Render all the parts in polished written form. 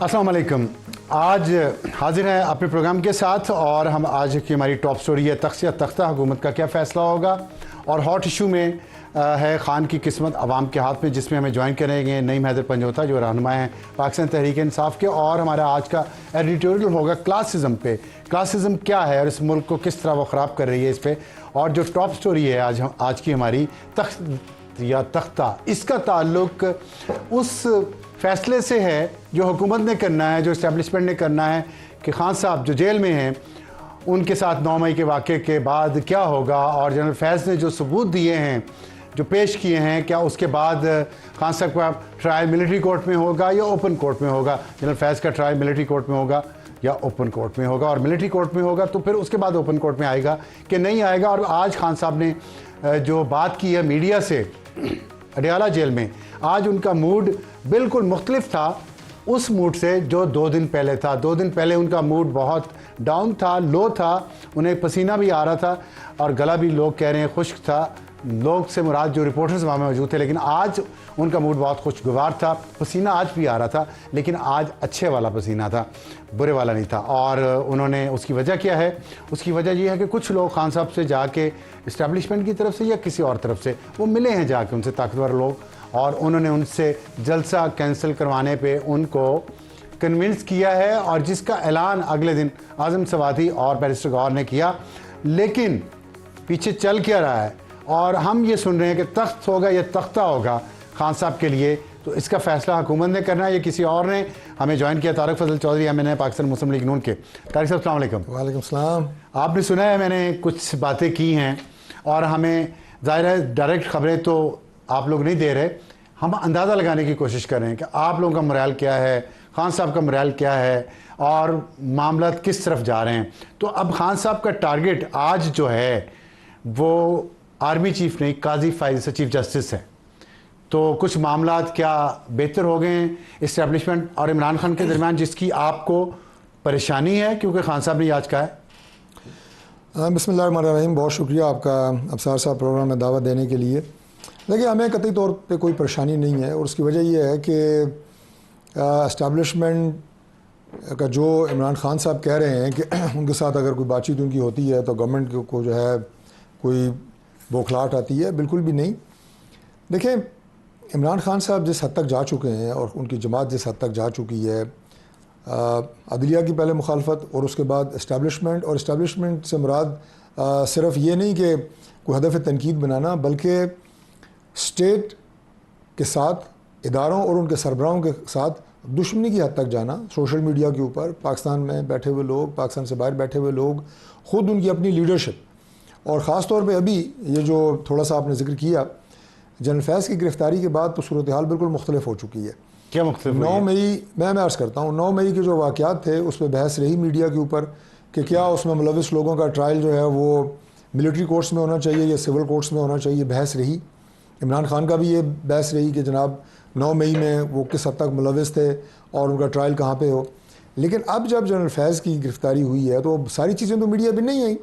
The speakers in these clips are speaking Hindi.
अस्सलाम वालेकुम। आज हाजिर हैं अपने प्रोग्राम के साथ और हम आज की हमारी टॉप स्टोरी है तख्त या तख्ता, हुकूमत का क्या फ़ैसला होगा। और हॉट इशू में है खान की किस्मत अवाम के हाथ में, जिसमें हमें ज्वाइन करेंगे नईम हैदर पंजोता जो रहनुमा हैं पाकिस्तान तहरीक इंसाफ के। और हमारा आज का एडिटोरियल होगा क्लासिज़म पे। क्लासिज़म क्या है और इस मुल्क को किस तरह वो ख़राब कर रही है इस पर। और जो टॉप स्टोरी है आज की हमारी तख्त या तख्ता, इसका ताल्लुक उस फैसले से है जो हुकूमत ने करना है, जो इस्टेब्लिशमेंट ने करना है कि खान साहब जो जेल में हैं उनके साथ 9 मई के वाक़े के बाद क्या होगा। और जनरल फैज़ ने जो सबूत दिए हैं, जो पेश किए हैं, क्या उसके बाद खान साहब का ट्रायल मिलिट्री कोर्ट में होगा या ओपन कोर्ट में होगा। जनरल फैज़ का ट्रायल मिलिट्री कोर्ट में होगा या ओपन कोर्ट में होगा, और मिलिट्री कोर्ट में होगा तो फिर उसके बाद ओपन कोर्ट में आएगा कि नहीं आएगा। और आज खान साहब ने जो बात की है मीडिया से अडयाला जेल में, आज उनका मूड बिल्कुल मुख्तलिफ था उस मूड से जो 2 दिन पहले था। 2 दिन पहले उनका मूड बहुत डाउन था, लो था, उन्हें पसीना भी आ रहा था और गला भी लोग कह रहे हैं खुश्क था। लोग से मुराद जो रिपोर्टर्स वहाँ में मौजूद थे, लेकिन आज उनका मूड बहुत खुशगवार था। पसीना आज भी आ रहा था, लेकिन आज अच्छे वाला पसीना था, बुरे वाला नहीं था। और उन्होंने उसकी वजह क्या है, उसकी वजह ये है कि कुछ लोग खान साहब से जाके इस्टेब्लिशमेंट की तरफ से या किसी और तरफ से वो मिले हैं जाके उनसे, ताकतवर लोग, और उन्होंने उनसे जलसा कैंसिल करवाने पे उनको कन्विंस किया है। और जिसका ऐलान अगले दिन आज़म सवादी और बैरिस्टर गौहर ने किया। लेकिन पीछे चल क्या रहा है, और हम ये सुन रहे हैं कि तख्त होगा या तख्ता होगा खान साहब के लिए, तो इसका फ़ैसला हुकूमत ने करना है या किसी और ने। हमें ज्वाइन किया तारिक फजल चौधरी, मैंने पाकिस्तान मुस्लिम लीग नून के। तारिक साहब अस्सलाम वालेकुम। वालेकुम सलाम। आपने सुना है मैंने कुछ बातें की हैं, और हमें ज़ाहिर है डायरेक्ट खबरें तो आप लोग नहीं दे रहे, हम अंदाज़ा लगाने की कोशिश कर रहे हैं कि आप लोगों का मोराल क्या है, खान साहब का मोराल क्या है और मामला किस तरफ जा रहे हैं। तो अब खान साहब का टारगेट आज जो है वो आर्मी चीफ नहीं, काजी फाइज से चीफ जस्टिस है। तो कुछ मामला क्या बेहतर हो गए हैं इस्टेब्लिशमेंट और इमरान खान के दरमियान, जिसकी आपको परेशानी है क्योंकि खान साहब ने आज कहा है। बिस्मिल्लाहिर्रहमानिर्रहीम। बहुत शुक्रिया आपका अफसार साहब प्रोग्राम में दावत देने के लिए। देखिए, हमें कतई तौर पे कोई परेशानी नहीं है, और उसकी वजह यह है कि इस्टेब्लिशमेंट का जो इमरान खान साहब कह रहे हैं कि उनके साथ अगर कोई बातचीत उनकी होती है तो गवर्नमेंट को जो है कोई बौखलाहट आती है, बिल्कुल भी नहीं। देखें, इमरान खान साहब जिस हद तक जा चुके हैं और उनकी जमात जिस हद तक जा चुकी है, अदलिया की पहले मुखालफत और उसके बाद इस्टेब्लिशमेंट, और इस्टेब्लिशमेंट से मुराद सिर्फ ये नहीं कि कोई हदफ तनकीद बनाना, बल्कि स्टेट के साथ इदारों और उनके सरबराहों के साथ दुश्मनी की हद तक जाना। सोशल मीडिया के ऊपर पाकिस्तान में बैठे हुए लोग, पाकिस्तान से बाहर बैठे हुए लोग, ख़ुद उनकी अपनी लीडरशिप, और ख़ास तौर पे अभी ये जो थोड़ा सा आपने जिक्र किया जनरल फैज़ की गिरफ़्तारी के बाद, तो सूरत हाल बिल्कुल मुख्तलिफ हो चुकी है। क्या मुख्तलिफ? 9 मई मैं अर्ज़ करता हूँ, 9 मई के जो वाक़यात थे उस पर बहस रही मीडिया के ऊपर कि क्या उसमें मुलविस लोगों का ट्रायल जो है वो मिलिट्री कोर्ट्स में होना चाहिए या सिविल कोर्ट्स में होना चाहिए। बहस रही, इमरान खान का भी ये बहस रही कि जनाब 9 मई में वो किस हद तक मुलविस थे और उनका ट्रायल कहाँ पे हो। लेकिन अब जब जनरल फैज़ की गिरफ़्तारी हुई है तो सारी चीज़ें तो मीडिया पर नहीं आई,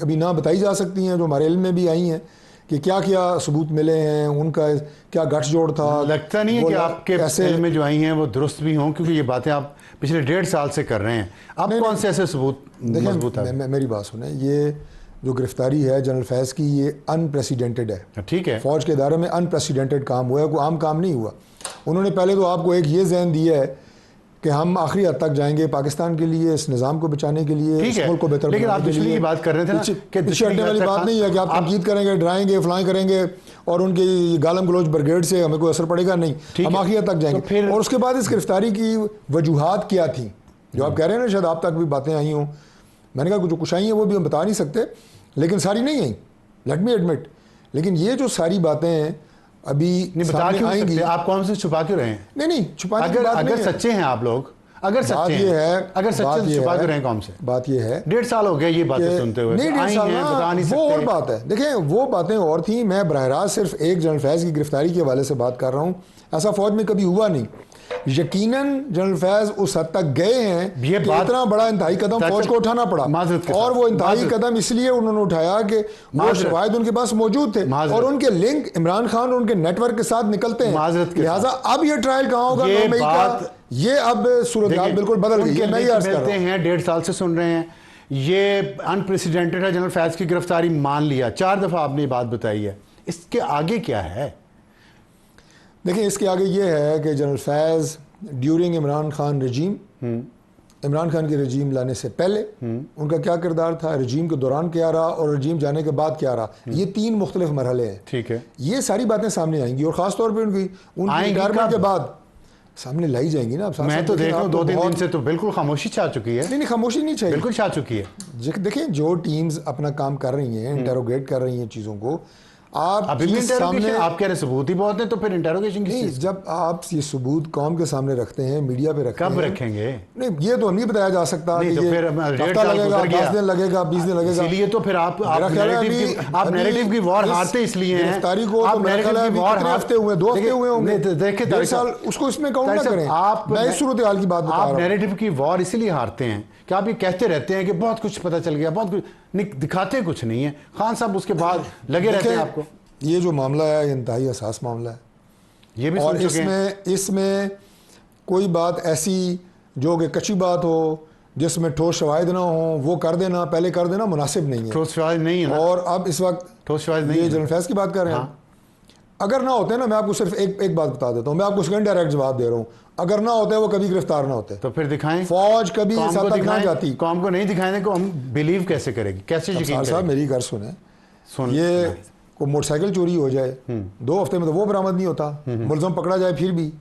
अभी ना बताई जा सकती हैं, जो हमारे इल्म में भी आई हैं कि क्या क्या सबूत मिले हैं, उनका क्या गठजोड़ था। लगता नहीं है कि आपके इल्म में जो आई हैं वो दुरुस्त भी हों, क्योंकि ये बातें आप पिछले 1.5 साल से कर रहे हैं। आप कौन से ऐसे सबूत मजबूत है? मेरी बात सुने, ये जो गिरफ्तारी है जनरल फैज़ की, ये अनप्रेसिडेंटेड है। ठीक है, फ़ौज के इदारे में अनप्रेसिडेंटेड काम हुआ है, कोई आम काम नहीं हुआ। उन्होंने पहले तो आपको एक ये ज़हन दिया है कि हम आखिरी हद तक जाएंगे पाकिस्तान के लिए, इस निज़ाम को बचाने के लिए, इस मुल्क को बेहतर लेकिन आप पिछली की बात कर रहे थे ना कि पीछे हटने वाली बात नहीं है कि आप तनकीद करेंगे, डराएंगे, फलाएं करेंगे और उनकी गालम गलोच ब्रिगेड से हमें कोई असर पड़ेगा नहीं, हम आखिरी हद तक जाएंगे। और उसके बाद इस गिरफ्तारी की वजूहात क्या थी जो आप कह रहे हैं ना, शायद आप तक भी बातें आई हों। मैंने कहा जो कुछ आई हैं वो भी हम बता नहीं सकते, लेकिन सारी नहीं आई, लेट मी एडमिट। लेकिन ये जो सारी बातें हैं अभी बता क्यों आएंगी, आप कौन से छुपा क्यों रहे हैं? नहीं छुपाने की बात अगर सच्चे हैं आप लोग, अगर सच्चे हैं, अगर सच्चे छुपा क्यों रहे हैं? कौन से? बात ये है 1.5 साल हो गया ये बातें सुनते हुए। नहीं, 1.5 साल बता नहीं सकते। वो और बात है। देखें, वो बातें और थी, मैं बरह रास्त सिर्फ एक जनरल फैज़ की गिरफ्तारी के हवाले से बात कर रहा हूँ। ऐसा फ़ौज में कभी हुआ नहीं यकीनन जनरल फैज उस हद तक गए हैं कि इतना बड़ा इंतहाई कदम फौज को उठाना पड़ा, और वो इंतहाई कदम इसलिए उन्होंने उठाया कि वो शवाहिद उनके पास मौजूद थे और उनके लिंक इमरान खान और उनके नेटवर्क के साथ निकलते हैं। लिहाजा अब ये ट्रायल कहाँ होगा 9 मई का, ये अब सूरत हाल बिल्कुल बदल गई है। मैं मिलते हैं 1.5 साल से सुन रहे हैं, ये अनप्रेसिडेंटेड है। जनरल फैज की गिरफ्तारी मान लिया, 4 दफा आपने ये बात बताई है, इसके आगे क्या है? देखिए इसके आगे ये है कि जनरल फैज ड्यूरिंग इमरान खान रजीम, इमरान खान की रजीम लाने से पहले उनका क्या किरदार था, रजीम के दौरान क्या रहा और रजीम जाने के बाद क्या रहा, ये 3 मुख्तलिफ मरहले हैं। ठीक है, ये सारी बातें सामने आएंगी और ख़ास तौर पर उनकी रिटायरमेंट के बाद सामने लाई जाएंगी ना। मैं तो देख रहा हूँ 2-3 दिन से तो बिल्कुल खामोशी छा चुकी है। नहीं खामोशी नहीं चाहिए, बिल्कुल छा चुकी है। देखें जो टीम्स अपना काम कर रही हैं, इंटेरोगेट कर रही हैं चीज़ों को, आप अभी भी सामने आप कह रहे सबूत ही बहुत है, तो फिर इंटेरोगेशन नहीं, जब आप ये सबूत कौम के सामने रखते हैं, मीडिया पे रखते हैं, कब रखेंगे? नहीं ये तो नहीं बताया जा सकता कि तो ये फिर हफ्ता लगेगा, 10 दिन लगेगा, 20 दिन लगेगा। इसलिए तो फिर आप नैरेटिव की वॉर हारते इसलिए हैं। गिरफ्तारी को तो मेरे ख्याल है कितने हफ्ते हुए, 2 हफ्ते हुए होंगे, देखिए 1.5 साल, उसको इसमें काउंट ना करें। आप मैं इस सूरत हाल की बात बता रहा हूं। आप नैरेटिव की वॉर इसलिए हारते हैं कि आप ये कहते रहते हैं कि बहुत कुछ पता चल गया, बहुत कुछ दिखाते कुछ नहीं है। खान साहब उसके बाद लगे रहते हैं आपको। ये जो मामला है इंतहाई हसास मामला है, ये भी और इसमें कोई बात ऐसी जो कि कच्ची बात हो, जिसमें ठोस शवाहिद ना हो, वो कर देना, पहले कर देना मुनासिब नहीं है। ठोस शवाहिद नहीं है ना? और अब इस वक्त ठोस शवाहिद नहीं ये है। जनरल फैज की बात कर रहे हैं। अगर ना होते ना, मैं आपको सिर्फ एक बात बता देता हूँ, मैं आपको सेकंड डायरेक्ट जवाब दे रहा हूँ, अगर ना होते वो कभी गिरफ्तार ना होते। तो फिर दिखाएं, फौज कभी इस हद तक ना जाती। कौम को नहीं दिखाने को हम बिलीव कैसे करेंगे, कैसे यकीन करेंगे? साहब मेरी घर सुने, ये को मोटरसाइकिल चोरी हो जाए 2 हफ्ते में तो वो बरामद नहीं होता, मुलजम पकड़ा जाए फिर भी,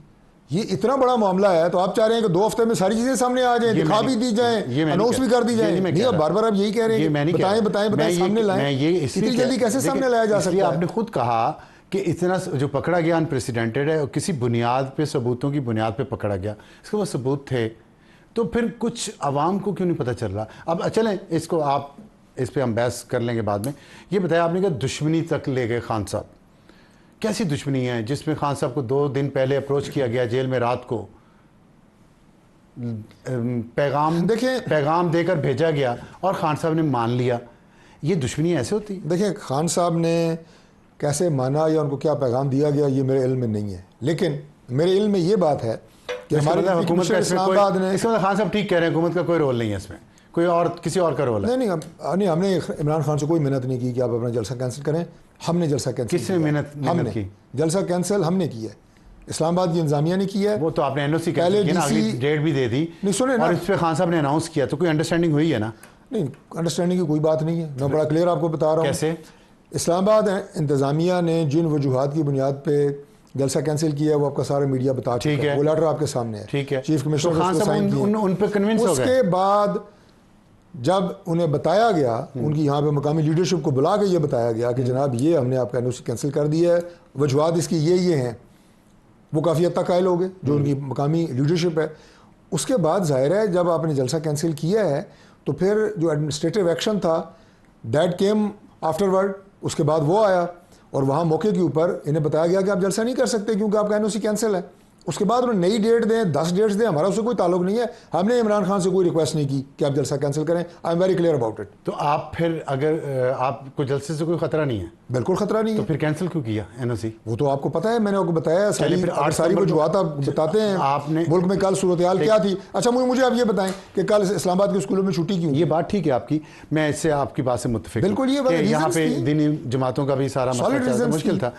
ये इतना बड़ा मामला है, तो आप चाह रहे हैं कि 2 हफ्ते में सारी चीजें सामने आ जाए, दिखा भी दी जाए, अनाउंस भी कर दी जाए। नहीं, अब बार-बार आप यही कह रहे हैं, बताएं सामने लाएं। इतनी जल्दी कैसे सामने लाया जा सकता है? आपने खुद कहा कि इतना जो पकड़ा गया अनप्रेसिडेंटेड है और किसी बुनियाद पे, सबूतों की बुनियाद पे पकड़ा गया, इसके वो सबूत थे, तो फिर कुछ आवाम को क्यों नहीं पता चल रहा? अब चलें इसको, आप इस पे हम बहस कर लेंगे बाद में। ये बताया आपने कि दुश्मनी तक ले गए खान साहब, कैसी दुश्मनी है जिसमें खान साहब को 2 दिन पहले अप्रोच किया गया जेल में, रात को पैगाम देकर भेजा गया और खान साहब ने मान लिया? ये दुश्मनी ऐसे होती? देखिए खान साहब ने कैसे माना या उनको क्या पैगाम दिया गया ये मेरे इल्म में नहीं है, लेकिन मेरे इल्म में ये बात है कि हमारे हुकूमत का इस्लामाबाद ने, इसका मतलब खान साहब ठीक कह रहे हैं, हुकूमत का कोई रोल नहीं है इसमें, कोई और किसी और का रोल है? नहीं, हमने इमरान खान से कोई मेहनत नहीं की कि आप अपना जलसा कैंसिल करें। हमने जलसा कैंसिल, किसने मेहनत की? जलसा कैंसिल हमने की है, इस्लामाबाद की इंतजामिया ने की है। वो तो आपने एनओसी अगली डेट भी दे दी, नहीं सुने ना, और इस पे खान साहब ने अनाउंस किया, तो कोई अंडरस्टैंडिंग हुई है ना? नहीं, अंडरस्टैंडिंग की कोई बात नहीं है, मैं बड़ा क्लियर आपको बता रहा हूँ। कैसे? इस्लामाबाद इंतजामिया ने जिन वजूहात की बुनियाद पे जलसा कैंसिल किया है वो आपका सारा मीडिया बता चुका है, वो लेटर आपके सामने है। ठीक है, चीफ कमिश्नर उन पे कन्विंस हो गए। उसके बाद जब उन्हें बताया गया, उनकी यहाँ पे मकामी लीडरशिप को बुला के ये बताया गया कि जनाब ये हमने आपका एनओसी कैंसिल कर दिया है, वजूहात इसकी ये हैं, वो काफ़ी हद तक कायल हो गए जो उनकी मकामी लीडरशिप है। उसके बाद जाहिर है जब आपने जलसा कैंसिल किया है तो फिर जो एडमिनिस्ट्रेटिव एक्शन था दैट केम आफ्टरवर्ड, उसके बाद वो आया और वहाँ मौके के ऊपर इन्हें बताया गया कि आप जलसा नहीं कर सकते क्योंकि आपका एनओसी कैंसिल है। उसके बाद उन्होंने नई डेट दें, 10 डेट्स दें, हमारा उससे कोई ताल्लुक नहीं है। हमने इमरान खान से कोई रिक्वेस्ट नहीं की कि आप जलसा कैंसिल करें। I am very clear about it. तो आप फिर अगर आपको जलसे से कोई खतरा नहीं है? बिल्कुल खतरा नहीं तो है। फिर कैंसिल क्यों किया एनओसी? वो तो आपको पता है, मैंने आपको बताया सारी वजूहात आप बताते हैं। आपने मुल्क में कल सूरत हाल क्या थी? अच्छा मुझे आप ये बताएं कि कल इस्लामाबाद के स्कूलों में छुट्टी क्यों? ये बात ठीक है आपकी, मैं इससे आपकी बात से मुत्तफिक बिल्कुल। ये बात यहाँ पे दीनी जमातों का भी सारा मसला मुश्किल था।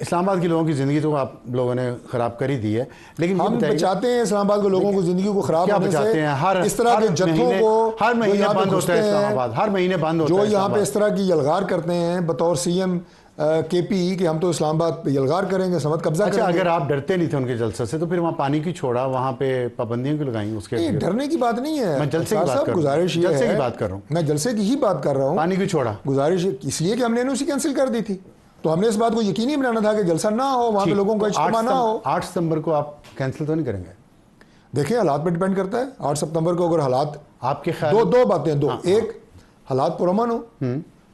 इस्लामाबाद के लोगों की ज़िंदगी तो आप लोगों ने ख़राब कर ही दी है, लेकिन हम बचाते हैं इस्लामाबाद के लोगों को ज़िंदगी को ख़राब होने से। हर इस तरह के जत्थों को हर महीने बंद होता है इस्लामाबाद, हर महीने बंद होता है। जो यहाँ पे इस तरह की यलगार करते हैं बतौर सीएम केपी कि हम तो इस्लामाबाद पे यलगार करेंगे, समत कब्जा करेंगे। अगर आप डरते नहीं थे उनके जलसे से तो फिर वहाँ पानी की छोड़ा, वहाँ पे पाबंदियों की लगाई? उसके डरने की बात नहीं है, मैं जलसे की बात कर रहा हूँ। गुजारिश जलसे की बात कर रहा हूँ, मैं जलसे की ही बात कर रहा हूँ। पानी की छोड़ा गुजारिश इसलिए कि हमने एनओसी कैंसिल कर दी थी, तो हमने इस बात को यकीनी बनाना था कि जलसा ना हो, वहाँ पे लोगों का इज्तिमा ना हो। 8 सितंबर को आप कैंसिल तो नहीं करेंगे? देखिए हालात पे डिपेंड करता है। 8 सितंबर को अगर हालात, आपके ख्याल दो बातें, एक हालात पुरअमन हो,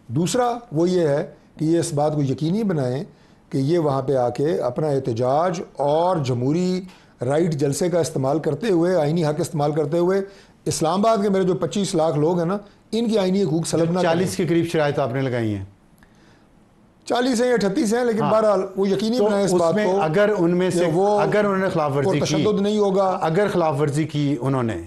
दूसरा वो ये है कि ये इस बात को यकीनी बनाएं कि ये वहाँ पे आके अपना एहतजाज और जमहूरी राइट जलसे का इस्तेमाल करते हुए, आइनी हक इस्तेमाल करते हुए इस्लामाबाद के मेरे जो 25 लाख लोग हैं ना, इनकी आइनी हकूक सलब ना 40 के करीब शराइत आपने लगाई हैं, 40 है या 38 है, लेकिन बहरहाल वो यकीनी तो बनाए इस बात को, अगर उनमें से अगर उन्होंने खिलाफ वर्जी की, तशद्दुद नहीं होगा, अगर खिलाफ वर्जी की उन्होंने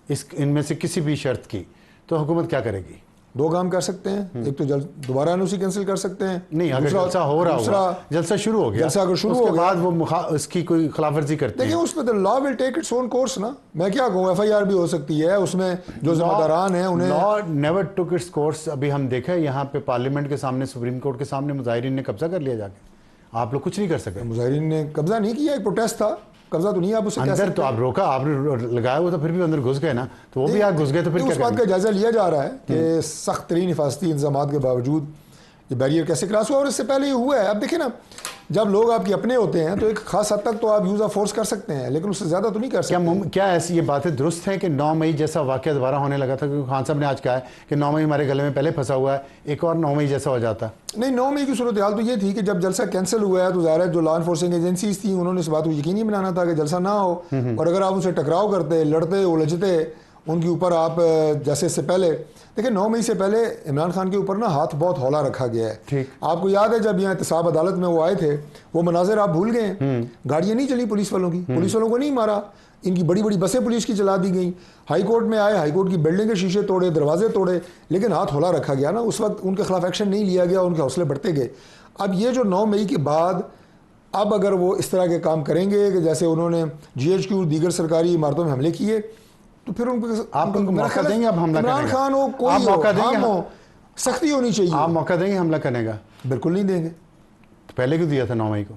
इनमें से किसी भी शर्त की, तो हुकूमत क्या करेगी? दो काम कर सकते हैं, एक तो दोबारा एनओसी कैंसिल कर सकते हैं, नहीं, अगर जलसा हो रहा होगा, जलसा शुरू हो गया, जलसा अगर शुरू उसके हो गया, बाद वो उसकी कोई खिलाफवर्जी करते हैं, देखिए उसमें तो law will take its own course ना। मैं क्या कहूँ, एफआईआर भी हो सकती है, उसमें जो जिम्मेदारान हैं उन्हें, law never took its course. अभी हम देखा है यहाँ पे पार्लियामेंट के सामने, सुप्रीम कोर्ट के सामने मुजाहिरीन ने कब्जा कर लिया जाके, आप लोग कुछ नहीं कर सके। मुजाहिरीन ने कब्जा नहीं किया, एक प्रोटेस्ट था, कब्जा तो नहीं आप उसे अंदर तो आप रोका, आपने लगाया हुआ, तो फिर भी अंदर घुस गए ना, तो वो भी आग घुस गए, तो फिर क्या उस बात का जायजा लिया जा रहा है कि सख्त तरीन हिफाजती इंतजाम के बावजूद ये बैरियर कैसे क्रॉस हुआ, और इससे पहले ये हुआ है। अब देखिए ना, जब लोग आपके अपने होते हैं तो एक खास हद तक तो आप यूज़ ऑफ फोर्स कर सकते हैं, लेकिन उससे ज़्यादा तो नहीं कर सकते। क्या ऐसी ये बातें दुरुस्त हैं कि 9 मई जैसा वाक़या दोबारा होने लगा था? क्योंकि खान साहब ने आज कहा है कि 9 मई हमारे गले में पहले फंसा हुआ है, एक और 9 मई जैसा हो जाता। नहीं, 9 मई की सूरत हाल तो ये थी कि जब जलसा कैंसिल हुआ है तो ज़ाहिर है जो लॉ इन्फोर्सिंग एजेंसीज थी उन्होंने इस बात को यकीनी बनाना था कि जलसा ना हो, और अगर आप उनसे टकराव करते, लड़ते, उलझते, उनके ऊपर आप जैसे इससे पहले देखिए 9 मई से पहले इमरान खान के ऊपर ना हाथ बहुत हौला रखा गया है। ठीक, आपको याद है जब यहाँ एहतसाब अदालत में वो आए थे, वो मनाजिर आप भूल गए? गाड़ियाँ नहीं चली पुलिस वालों की, पुलिस वालों को नहीं मारा, इनकी बड़ी बड़ी बसें पुलिस की चला दी गई, हाई कोर्ट में आए, हाई कोर्ट की बिल्डिंग के शीशे तोड़े, दरवाजे तोड़े, लेकिन हाथ हौला रखा गया ना, उस वक्त उनके खिलाफ एक्शन नहीं लिया गया, उनके हौसले बढ़ते गए। अब ये जो 9 मई के बाद अब अगर वो इस तरह के काम करेंगे कि जैसे उन्होंने GHQ दीगर सरकारी इमारतों में हमले किए, तो फिर आप उनको मौका देंगे? अब हमला इमरान खान हो, कोई हो, सख्ती होनी चाहिए। आप मौका देंगे हमला करने का? बिल्कुल नहीं देंगे। तो पहले क्यों दिया था 9 मई को?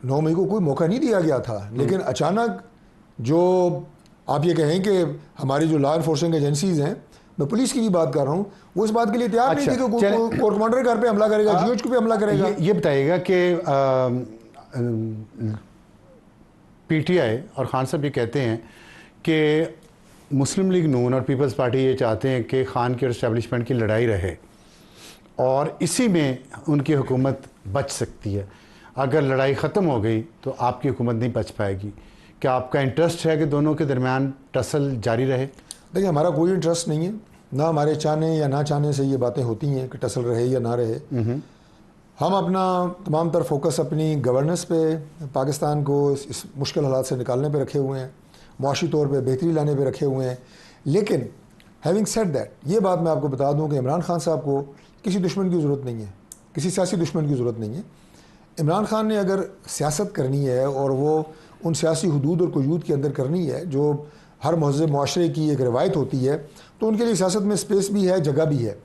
9 मई को कोई मौका नहीं दिया गया था, लेकिन अचानक जो आप ये कहें कि हमारी जो लॉ इन्फोर्सिंग एजेंसीज हैं, मैं पुलिस की भी बात कर रहा हूँ, वो इस बात के लिए तैयार नहीं थी कि कोर कमांडर घर पे हमला करेगा, GHQ पे हमला करेगा। ये बताइएगा कि PTI और खान साहब ये कहते हैं कि मुस्लिम लीग नून और पीपल्स पार्टी ये चाहते हैं कि खान की और इस्टेब्लिशमेंट की लड़ाई रहे, और इसी में उनकी हुकूमत बच सकती है। अगर लड़ाई ख़त्म हो गई तो आपकी हुकूमत नहीं बच पाएगी। क्या आपका इंटरेस्ट है कि दोनों के दरमियान टसल जारी रहे? देखिए, हमारा कोई इंटरेस्ट नहीं है, ना हमारे चाहने या ना चाहने से ये बातें होती हैं कि टसल रहे या ना रहे। हम अपना तमाम तर फोकस अपनी गवर्नेंस पे, पाकिस्तान को इस मुश्किल हालात से निकालने पे रखे हुए हैं, मुआशी तौर पे बेहतरी लाने पे रखे हुए हैं। लेकिन हैविंग सेड दैट, ये बात मैं आपको बता दूं कि इमरान खान साहब को किसी दुश्मन की ज़रूरत नहीं है, किसी सियासी दुश्मन की ज़रूरत नहीं है। इमरान खान ने अगर सियासत करनी है और वो उन सियासी हदूद और क़यूद के अंदर करनी है जो हर महज़ब मुआशरे की एक रवायत होती है, तो उनके लिए सियासत में स्पेस भी है, जगह भी है।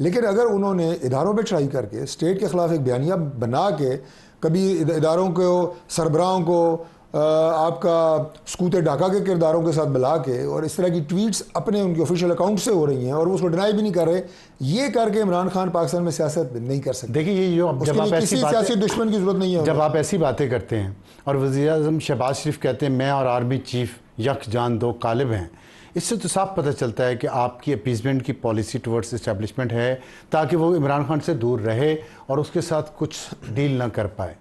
लेकिन अगर उन्होंने इदारों पे ट्राई करके स्टेट के ख़िलाफ़ एक बयानिया बना के कभी इदारों को, सरबराहों को, आपका सकूत डाका के किरदारों के साथ मिला के, और इस तरह की ट्वीट्स अपने उनके ऑफिशियल अकाउंट से हो रही हैं और वो उसको डिनाई भी नहीं कर रहे, ये करके इमरान खान पाकिस्तान में सियासत नहीं कर सकते। देखिए, ये जो जब आप किसी सियासी दुश्मन की जरूरत नहीं है। जब आप ऐसी बातें करते हैं और वज़ीर-ए-आज़म शहबाज शरीफ कहते हैं मैं और आर्मी चीफ यक जान दो कालिब हैं, इससे तो साफ पता चलता है कि आपकी अपीसमेंट की पॉलिसी टुवर्ड्स इस्टेब्लिशमेंट है, ताकि वो इमरान खान से दूर रहे और उसके साथ कुछ डील ना कर पाए।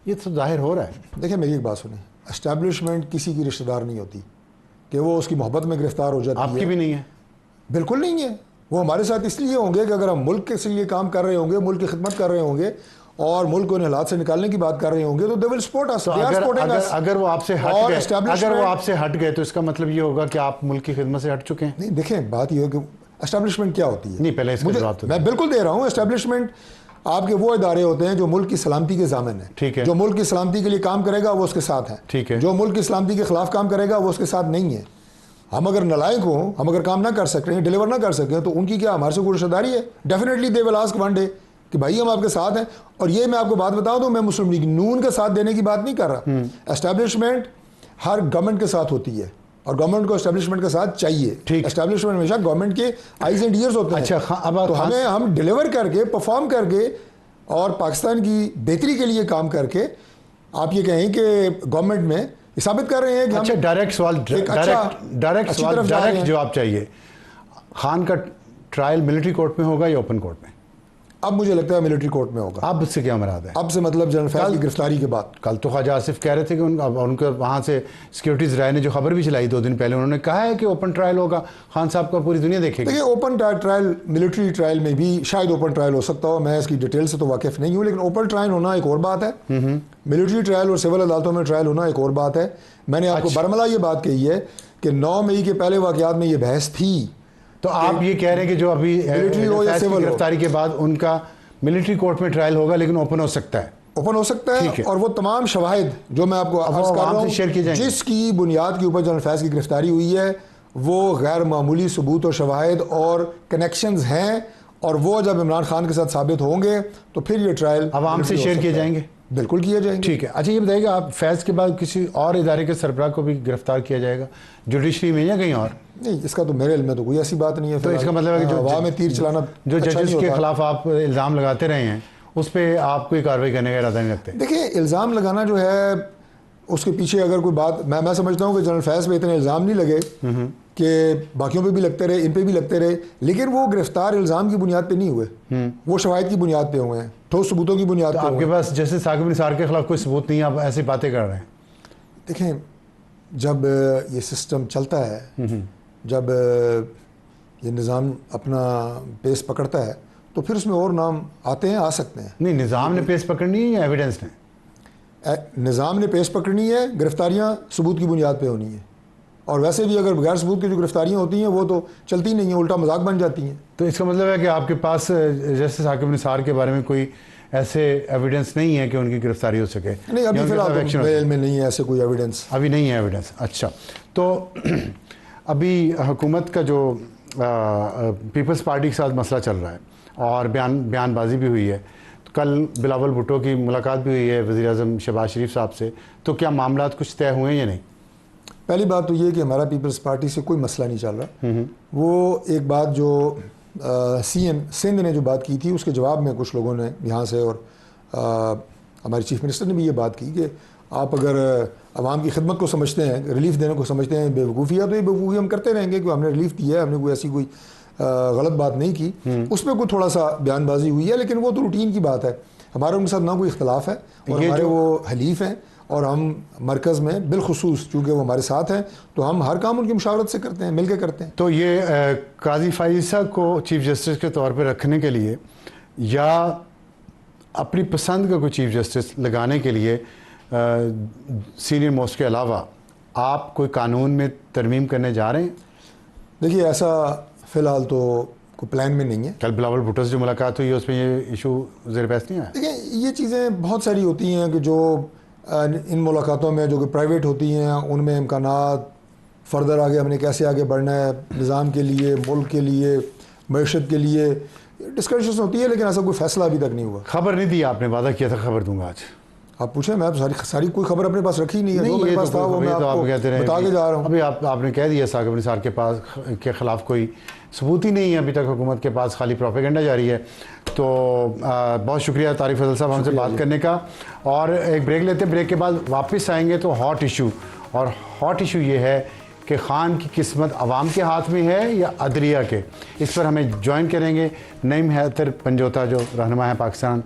ये तो जाहिर हो रहा है। देखिए, मेरी एक बात सुनिए, एस्टैब्लिशमेंट किसी की रिश्तेदार नहीं होती कि वो उसकी मोहब्बत में गिरफ्तार हो जाती है। आपकी भी नहीं है? बिल्कुल नहीं है। वो हमारे साथ इसलिए होंगे कि अगर हम मुल्क के लिए काम कर रहे होंगे, मुल्क की खिदमत कर रहे होंगे और मुल्क को इन हालात से निकालने की बात कर रहे होंगे, तो दे विल सपोर्ट अस। अगर वो आपसे हट गए तो इसका मतलब ये होगा कि आप मुल्क की खिदमत से हट चुके हैं। नहीं, देखें, बात ये है कि एस्टैब्लिशमेंट क्या होती है। नहीं, पहले इसका जवाब तो मैं बिल्कुल दे रहा हूँ। एस्टैब्लिशमेंट आपके वो इदारे होते हैं जो मुल्क की सलामती के ज़ामिन है। ठीक है। जो मुल्क की सलामती के लिए काम करेगा वो उसके साथ है। ठीक है। जो मुल्क की सलामती के खिलाफ काम करेगा वो उसके साथ नहीं है। हम अगर नालायक हों, हम अगर काम ना कर सकें, डिलीवर ना कर सकें, तो उनकी क्या हमारे से कोई रिश्तेदारी है? Definitely they will ask one day कि भाई हम आपके साथ हैं। और ये मैं आपको बात बता दूं, मैं मुस्लिम लीग नून का साथ देने की बात नहीं कर रहा। एस्टैब्लिशमेंट हर गवर्नमेंट के साथ होती है और गवर्नमेंट को एस्टैब्लिशमेंट का साथ चाहिए। एस्टैब्लिशमेंट हमेशा गवर्नमेंट के आइज एंड ईयर्स होते हैं। अच्छा, अब तो हमें हम डिलीवर करके, परफॉर्म करके और पाकिस्तान की बेहतरी के लिए काम करके, आप ये कहें कि गवर्नमेंट में साबित कर रहे हैं कि अच्छा, डायरेक्ट सवाल, डायरेक्ट जवाब चाहिए। खान का ट्रायल मिलिट्री कोर्ट में होगा या ओपन कोर्ट में? अब मुझे लगता है मिलिट्री कोर्ट में होगा। अब से क्या मुराद है? अब से मतलब जनरल फैज़ की गिरफ्तारी के बाद। कल तो ख्वाजा आसिफ कह रहे थे कि उनके वहाँ से सिक्योरिटीज़ राय ने जो खबर भी चलाई 2 दिन पहले, उन्होंने कहा है कि ओपन ट्रायल होगा, खान साहब का पूरी दुनिया देखेगी। देखिए ओपन ट्रायल, मिलिट्री ट्रायल में भी शायद ओपन ट्रायल हो सकता हो, मैं इसकी डिटेल से तो वाकिफ नहीं हूँ, लेकिन ओपन ट्रायल होना एक और बात है, मिलिट्री ट्रायल और सिविल अदालतों में ट्रायल होना एक और बात है। मैंने आपको बरमला ये बात कही है कि 9 मई के पहले वाक़यात में ये बहस थी। तो आप ये कह रहे हैं कि जो अभी मिलिट्री हो या सिविल गिरफ्तारी के बाद उनका मिलिट्री कोर्ट में ट्रायल होगा, लेकिन ओपन हो सकता है? ओपन हो सकता है, और वो तमाम शवाहिद जो मैं आपको अर्ज कर रहा हूँ, जिसकी बुनियाद के ऊपर जनरल फैज़ की गिरफ्तारी हुई है, वो गैर मामूली सबूत और शवाहिद और कनेक्शंस हैं, और वो जब इमरान खान के साथ साबित होंगे तो फिर ये ट्रायल आवाम से शेयर किए जाएंगे। बिल्कुल किए जाएंगे। ठीक है। अच्छा ये बताइएगा, आप फैज़ के बाद किसी और इदारे के सरबराह को भी गिरफ्तार किया जाएगा जुडिशरी में या कहीं और? नहीं, इसका तो मेरे इल्म में तो कोई ऐसी बात नहीं है। तो इसका मतलब है कि जो हवा में तीर चलाना जो अच्छा जजेस के होता। खिलाफ आप इल्ज़ाम लगाते रहे हैं, उस पर आप कोई कार्रवाई करने का इरादा नहीं रखते? देखिए इल्ज़ाम लगाना जो है उसके पीछे अगर कोई बात, मैं समझता हूँ कि जनरल फैज़ पे इतने इल्ज़ाम नहीं लगे कि बाकियों पे भी लगते रहे, इन पे भी लगते रहे, लेकिन वो गिरफ्तार इल्ज़ाम की बुनियाद पे नहीं हुए, वो शवाहिद की बुनियाद पे हुए हैं, ठोस सबूतों की बुनियाद पे। आपके पास जैसे साकिब निसार के खिलाफ कोई सबूत नहीं, आप ऐसी बातें कर रहे हैं? देखें, जब ये सिस्टम चलता है, जब ये निज़ाम अपना पेस पकड़ता है, तो फिर उसमें और नाम आते हैं, आ सकते हैं। नहीं, निज़ाम ने पेश पकड़नी है या एविडेंस ने? निज़ाम ने पेश पकड़नी है, गिरफ्तारियाँ सबूत की बुनियाद पे होनी है, और वैसे भी अगर बगैर सबूत की जो गिरफ्तारियाँ होती हैं वो तो चलती नहीं हैं, उल्टा मजाक बन जाती हैं। तो इसका मतलब है कि आपके पास जैसे साकिब निसार के बारे में कोई ऐसे एविडेंस नहीं है कि उनकी गिरफ्तारी हो सके? नहीं, अभी फिलहाल मेरे में नहीं है ऐसे कोई एविडेंस, अभी नहीं है एविडेंस। अच्छा, तो अभी हुकूमत का जो पीपल्स पार्टी के साथ मसला चल रहा है और बयानबाजी भी हुई है, तो कल बिलावल भुट्टो की मुलाकात भी हुई है वज़ीर-ए-आज़म शहबाज शरीफ साहब से, तो क्या मामला कुछ तय हुए या नहीं? पहली बात तो ये कि हमारा पीपल्स पार्टी से कोई मसला नहीं चल रहा। वो एक बात जो CM सिंध ने जो बात की थी, उसके जवाब में कुछ लोगों ने यहाँ से और हमारे चीफ मिनिस्टर ने भी ये बात की कि आप अगर आवाम की खिदमत को समझते हैं, रिलीफ देने को समझते हैं बेवकूफ़िया, तो ये बेवकूफ़ी हम करते रहेंगे कि हमने रिलीफ दिया है, हमने कोई ऐसी कोई गलत बात नहीं की। उसमें कोई थोड़ा सा बयानबाजी हुई है, लेकिन वो तो रूटीन की बात है। हमारे उनके साथ ना कोई इख्तलाफ है, और हमारे वो हलीफ हैं, और हम मरकज़ में बिलखुसूस चूँकि वो हमारे साथ हैं, तो हम हर काम उनकी मुशावरत से करते हैं, मिल के करते हैं। तो ये काजी फाइज़ा को चीफ जस्टिस के तौर पर रखने के लिए या अपनी पसंद का कोई चीफ जस्टिस लगाने के लिए सीनियर मोस्ट के अलावा आप कोई कानून में तरमीम करने जा रहे हैं? देखिए ऐसा फ़िलहाल तो कोई प्लान में नहीं है। कल बिलावल भुट्टो से जो मुलाकात हुई है उसमें ये इशू ज़ेर बहस नहीं आया? देखिए ये चीज़ें बहुत सारी होती हैं कि जो इन मुलाकातों में जो कि प्राइवेट होती हैं, उनमें इम्कानात फ़र्दर आगे हमने कैसे आगे बढ़ना है, निज़ाम के लिए, मुल्क के लिए, मईशत के लिए डिस्कशन होती है, लेकिन ऐसा कोई फ़ैसला अभी तक नहीं हुआ। खबर नहीं दी आपने, वादा किया था खबर दूंगा आज। आप पूछें, मैं सारी कोई खबर अपने पास रखी नहीं है, जो मेरे पास था वो मैं आपको बता के जा रहा हूँ। अभी आपने कह दिया साकिब निसार के पास के खिलाफ कोई सबूत ही नहीं है अभी तक हुकूमत के पास, खाली प्रोपेगेंडा जारी है। तो बहुत शुक्रिया तारिक फजल साहब हमसे बात करने का, और एक ब्रेक लेते हैं, ब्रेक के बाद वापस आएंगे तो हॉट इशू, और हॉट इशू ये है कि खान की किस्मत अवाम के हाथ में है या अदलिया के। इस पर हमें ज्वाइन करेंगे नईम हैदर पंजोता जो रहनुमा है पाकिस्तान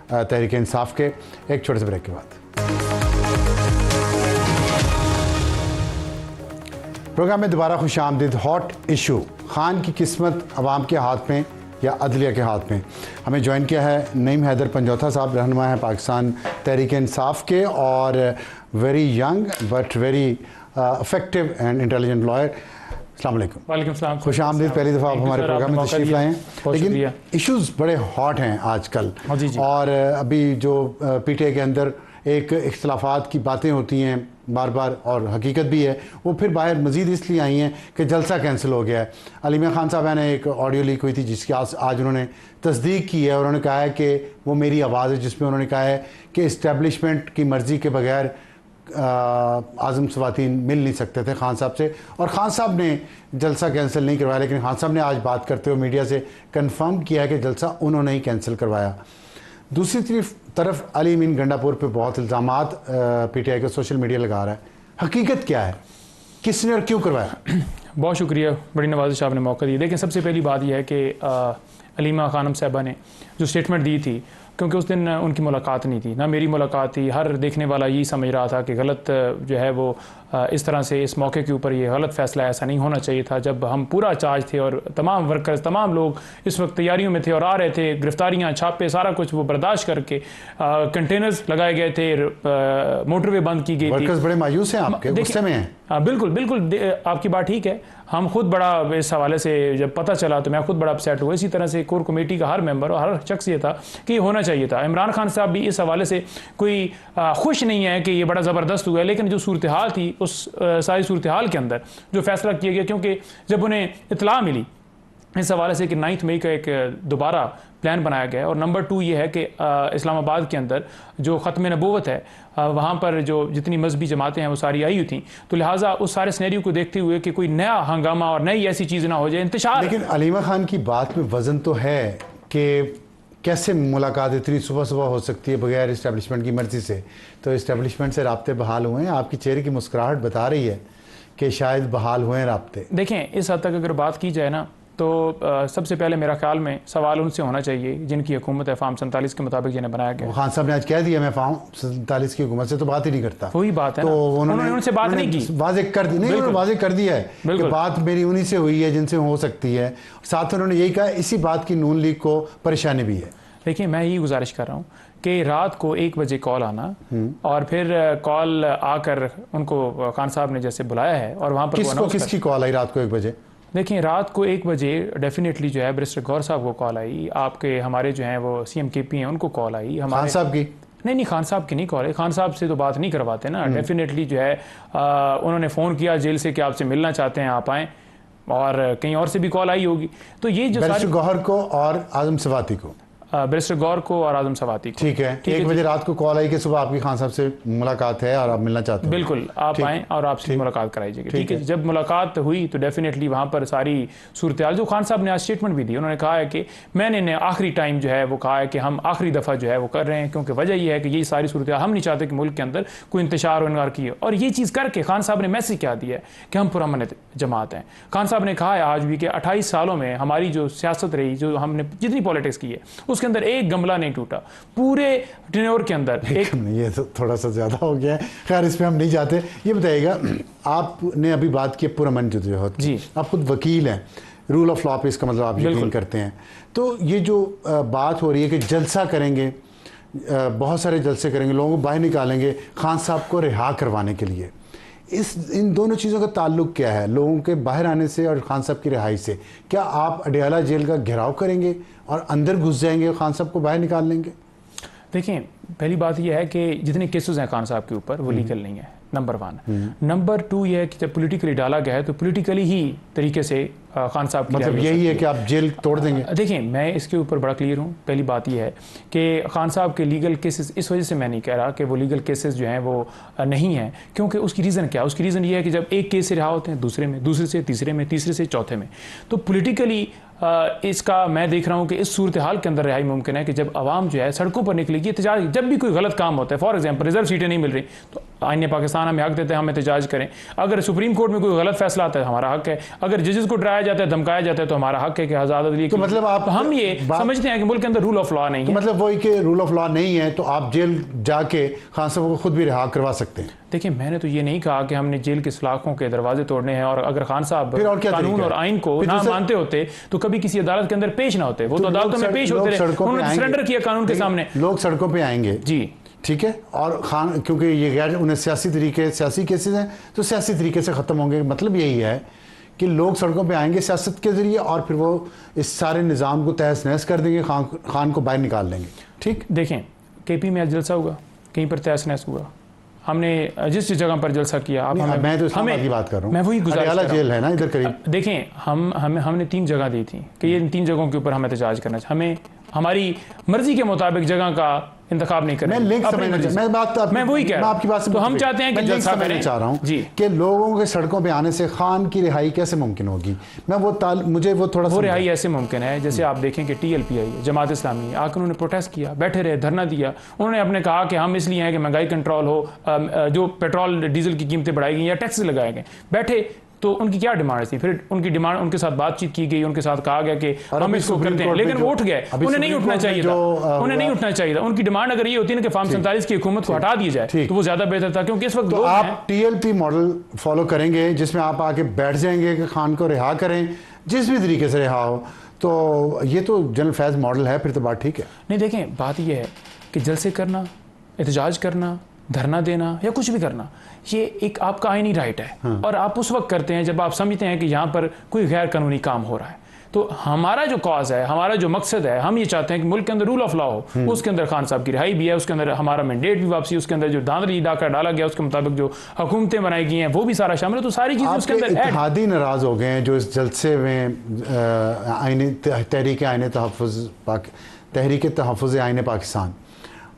तहरीक इंसाफ के, एक छोटे से ब्रेक के बाद। प्रोग्राम में दोबारा खुश आमदीद। हॉट इशू, खान की किस्मत अवाम के हाथ में या अदलिया के हाथ में। हमें ज्वाइन किया है नईम हैदर पंजोता साहब, रहनुमा है पाकिस्तान तहरीक इंसाफ के, और very young but very effective and intelligent lawyer. अस्सलाम वालेकुम। वालेकुम सलाम। खुश आमदीद, पहली दफ़ा आप हमारे प्रोग्राम में तशरीफ़ लाए हैं। लेकिन इश्यूज़ बड़े हॉट हैं आजकल, और अभी जो PTI के अंदर एक इख्तलाफात की बातें होती हैं बार बार, और हकीकत भी है, वो फिर बाहर मज़ीद इसलिए आई हैं कि जलसा कैंसिल हो गया है। अली मियां खान साहब ने एक ऑडियो लीक हुई थी जिसकी आज उन्होंने तस्दीक की है, और उन्होंने कहा है कि वो मेरी आवाज़ है, जिसमें उन्होंने कहा है कि इस्टेब्लिशमेंट की मर्ज़ी के बगैर आज़म सवातीन मिल नहीं सकते थे खान साहब से, और खान साहब ने जलसा कैंसिल नहीं करवाया। लेकिन खान साहब ने आज बात करते हुए मीडिया से कंफर्म किया है कि जलसा उन्होंने ही कैंसिल करवाया। दूसरी तरफ अली अमीन गंडापुर पे बहुत इल्ज़ामात PTI का सोशल मीडिया लगा रहा है, हकीकत क्या है, किसने और क्यों करवाया? बहुत शुक्रिया, बड़ी नवाजिश आपने मौका दिया। देखिए, सबसे पहली बात यह है कि अलीमा खानम साहबा ने जो स्टेटमेंट दी थी, क्योंकि उस दिन उनकी मुलाकात नहीं थी, ना मेरी मुलाकात थी, हर देखने वाला यही समझ रहा था कि गलत जो है वो इस तरह से इस मौके के ऊपर ये गलत फैसला, ऐसा नहीं होना चाहिए था। जब हम पूरा चार्ज थे और तमाम वर्कर्स, तमाम लोग इस वक्त तैयारियों में थे और आ रहे थे, गिरफ्तारियाँ, छापे, सारा कुछ वो बर्दाश्त करके कंटेनर्स लगाए गए थे, मोटरवे बंद की गई थी। वर्कर्स बड़े मायूस हैं, आपके गुस्से में हैं। हाँ, बिल्कुल बिल्कुल, आपकी बात ठीक है। हम खुद बड़ा इस हवाले से जब पता चला तो मैं खुद बड़ा अपसेट हुआ। इसी तरह से कोर कमेटी का हर मेंबर और हर शख्स ये था कि ये होना चाहिए था। इमरान खान साहब भी इस हवाले से कोई खुश नहीं है कि ये बड़ा ज़बरदस्त हुआ है, लेकिन जो सूरत हाल थी उस सारी सूरत हाल के अंदर जो फैसला किया गया, क्योंकि जब उन्हें इतला मिली इस हवाले से कि 9 मई का एक दोबारा प्लान बनाया गया है, और नंबर 2 ये है कि इस्लामाबाद के अंदर जो ख़त्म नबूवत है वहाँ पर जो जितनी मजहबी जमातें हैं वो सारी आई हुई थी, तो लिहाजा उस सारे सिनेरियो को देखते हुए कि कोई नया हंगामा और नई ऐसी चीज़ ना हो जाए, इंतशार। लेकिन अलीमा खान की बात में वजन तो है कि कैसे मुलाकात इतनी सुबह सुबह हो सकती है बगैर इस्टेब्लिशमेंट की मर्ज़ी से। तो इस्टेब्लिशमेंट से राब्ते बहाल हुए हैं, आपकी चेहरे की मुस्कुराहट बता रही है कि शायद बहाल हुए हैं राब्ते। देखें, इस हद तक अगर बात की जाए ना, तो सबसे पहले मेरा ख्याल में सवाल उनसे होना चाहिए जिनकी हुकूमत है फार्म 47 के मुताबिक जिन्हें बनाया गया। खान साहब ने आज कह दिया मैं फार्म 47 की हुकूमत से तो बात ही नहीं करता। वही बात है तो ना, उन्होंने उनसे बात नहीं की, वाज़े कर दी, नहीं उन्होंने वाज़े कर दिया है कि बात मेरी उन्हीं से हुई है जिनसे हो सकती है। साथ उन्होंने यही कहा इसी बात की नून लीग को परेशानी भी है। देखिए, मैं यही गुजारिश कर रहा हूँ कि रात को 1 बजे कॉल आना और फिर कॉल आकर उनको खान साहब ने जैसे बुलाया है और वहाँ पर किसकी कॉल आई रात को 1 बजे? देखिए, रात को 1 बजे डेफिनेटली जो है बैरिस्टर गौर साहब को कॉल आई, आपके हमारे जो हैं वो CM KP हैं उनको कॉल आई, हमारे खान साहब की नहीं खान साहब की नहीं कॉल है, खान साहब से तो बात नहीं करवाते ना। डेफिनेटली जो है उन्होंने फ़ोन किया जेल से कि आपसे मिलना चाहते हैं, आप आएँ, और कहीं और से भी कॉल आई होगी। तो ये जो बैरिस्टर गौहर को और आजम सवाती को, बैरिस्टर गौर को और आजम सवाती को, ठीक है, 1 बजे रात को कॉल आई कि सुबह आपकी खान साहब से मुलाकात है और आप मिलना चाहते हैं। बिल्कुल, आप आएँ और आपसे मुलाकात कराई जाएगी। ठीक है, जब मुलाकात हुई तो डेफिनेटली वहाँ पर सारी सूरत हाल, जो खान साहब ने आज स्टेटमेंट भी दी, उन्होंने कहा है कि मैंने आखिरी टाइम जो है वो कहा है कि हम आखिरी दफ़ा जो है वो कर रहे हैं, क्योंकि वजह यह है कि ये सारी सूरत हाल हम नहीं चाहते कि मुल्क के अंदर कोई इंतशार और इनकार किए। और ये चीज़ करके खान साहब ने मैसेज क्या दिया है कि हम पुरअमन जमात हैं। खान साहब ने कहा है आज भी कि 28 सालों में हमारी जो सियासत रही, जो हमने जितनी पॉलिटिक्स की है, उसके अंदर एक गमला नहीं टूटा पूरे टेन्योर के अंदर। ये तो थोड़ा सा ज़्यादा हो गया है, खैर इस पे हम नहीं जाते। ये बताइएगा, आपने अभी बात की पुरअमन जदोजहद की, आप खुद वकील हैं, रूल ऑफ लॉ पे इसका मतलब आप यकीन करते हैं। तो ये जो बात हो रही है कि जलसा करेंगे, बहुत सारे जलसे करेंगे, लोगों को बाहर निकालेंगे खान साहब को रिहा करवाने के लिए, इन दोनों चीज़ों का ताल्लुक क्या है, लोगों के बाहर आने से और खान साहब की रिहाई से? क्या आप अडयाला जेल का घेराव करेंगे और अंदर घुस जाएंगे, खान साहब को बाहर निकाल लेंगे? देखिए, पहली बात यह है कि जितने केसेस हैं खान साहब के ऊपर वो लीगल नहीं है, नंबर 1। नंबर 2 ये है कि जब पॉलिटिकली डाला गया है तो पॉलिटिकली ही तरीके से खान साहब की मतलब यही है कि आप जेल तोड़ देंगे? देखिए, मैं इसके ऊपर बड़ा क्लियर हूँ। पहली बात यह है कि खान साहब के लीगल केसेस, इस वजह से मैं नहीं कह रहा कि वो लीगल केसेस जो हैं वो नहीं हैं, क्योंकि उसकी रीज़न क्या है? उसकी रीज़न ये है कि जब एक केस से रिहा होते हैं, दूसरे में, दूसरे से तीसरे में, तीसरे से चौथे में, तो पॉलिटिकली इसका मैं देख रहा हूँ कि इस सूरत हाल के अंदर रिहाई मुमकिन है कि जब आवाम जो है सड़कों पर निकलेगी, एहतजाज, जब भी कोई गलत काम होता है, फॉर एग्जाम्पल रिजर्व सीटें नहीं मिल रही तो आईने पाकिस्तान हमें हक देते हैं हम एहतजाज करें। अगर सुप्रीम कोर्ट में कोई गलत फैसला आता है हमारा हक है, अगर जजेस को डराया जाता है, धमकाया जाता है तो हमारा हक है कि आज़ाद अदलिया। तो मतलब आप हम ये समझते हैं कि मुल्क के अंदर रूल ऑफ लॉ नहीं है। मतलब वही कि रूल ऑफ लॉ नहीं है तो आप जेल जाके खान साहब को खुद भी रिहा करवा सकते हैं? देखिए, मैंने तो ये नहीं कहा कि हमने जेल के सलाखों के दरवाजे तोड़ने हैं, और अगर खान साहब कानून और आइन को ना मानते होते तो कभी किसी अदालत के अंदर पेश ना होते, वो तो अदालतों में पेश होते रहे, उन्होंने सरेंडर किया कानून के सामने। लोग सड़कों पे आएंगे जी, ठीक है, और खान क्योंकि ये गैर उन्हें सियासी केसेस हैं तो सियासी तरीके से ख़त्म होंगे। मतलब यही है कि लोग सड़कों पे आएंगे सियासत के ज़रिए और फिर वो इस सारे निज़ाम को तहस नहस कर देंगे, खान को बाहर निकाल देंगे। ठीक, देखें, KP में आज जलसा होगा, कहीं पर तहस नहस हुआ, हमने जिस जगह पर जलसा किया, आप मैं तो इस्लामाबाद की बात कर रहा हूँ, मैं वही गुजारिश जेल है ना इधर करीब। देखें, हमने 3 जगह दी थी कि ये इन 3 जगहों के ऊपर हमें एहतजाज करना चाहिए, हमें हमारी मर्जी के मुताबिक जगह का इंतखाब नहीं करें। मैं वही कह रहा हूं, तो हम चाहते हैं कि जलसा करें। चाह रहा हूं कि लोगों के सड़कों पे आने से खान की रिहाई कैसे मुमकिन होगी? मुझे वो थोड़ा वो रिहाई ऐसे मुमकिन है जैसे आप देखें कि TLP जमात इस्लामी आकर उन्होंने प्रोटेस्ट किया, बैठे रहे, धरना दिया, उन्होंने अपने कहा कि हम इसलिए हैं कि महंगाई कंट्रोल हो, जो पेट्रोल डीजल की कीमतें बढ़ाई गई या टैक्स लगाए गए, बैठे तो उनकी क्या डिमांड थी? फिर उनकी डिमांड, उनके साथ बातचीत की गई, उनके साथ कहा गया कि हम इसको करते हैं, लेकिन वो उठ गए। उन्हें नहीं उठना चाहिए था, उन्हें नहीं उठना चाहिए था। उनकी डिमांड अगर ये होती है ना कि फार्म 47 की हुकूमत को हटा दी जाए तो वो ज्यादा बेहतर था, क्योंकि इस वक्त तो आप TLP मॉडल फॉलो करेंगे जिसमें आप आके बैठ जाएंगे कि खान को रिहा करें, जिस भी तरीके से रिहा हो, तो ये तो जनरल फैज़ मॉडल है, फिर तो बात ठीक है। नहीं, देखें बात यह है कि जलसे करना, एहतजाज करना, धरना देना या कुछ भी करना, ये एक आपका आईनी राइट है। और आप उस वक्त करते हैं जब आप समझते हैं कि यहाँ पर कोई गैर कानूनी काम हो रहा है। तो हमारा जो कॉज है, हमारा जो मकसद है, हम ये चाहते हैं कि मुल्क के अंदर रूल ऑफ लॉ हो, उसके अंदर खान साहब की रिहाई भी है, उसके अंदर हमारा मैंडेट भी वापसी, उसके अंदर जो धांधली डाका डाला गया उसके मुताबिक जो हुकूमतें बनाई गई हैं वो भी सारा शामिल है। तो सारी चीज़ें उसके अंदर इत्तेहादी नाराज हो गए हैं जो इस जलसे में तहरीक तहफ़्फ़ुज़ आईन पाकिस्तान,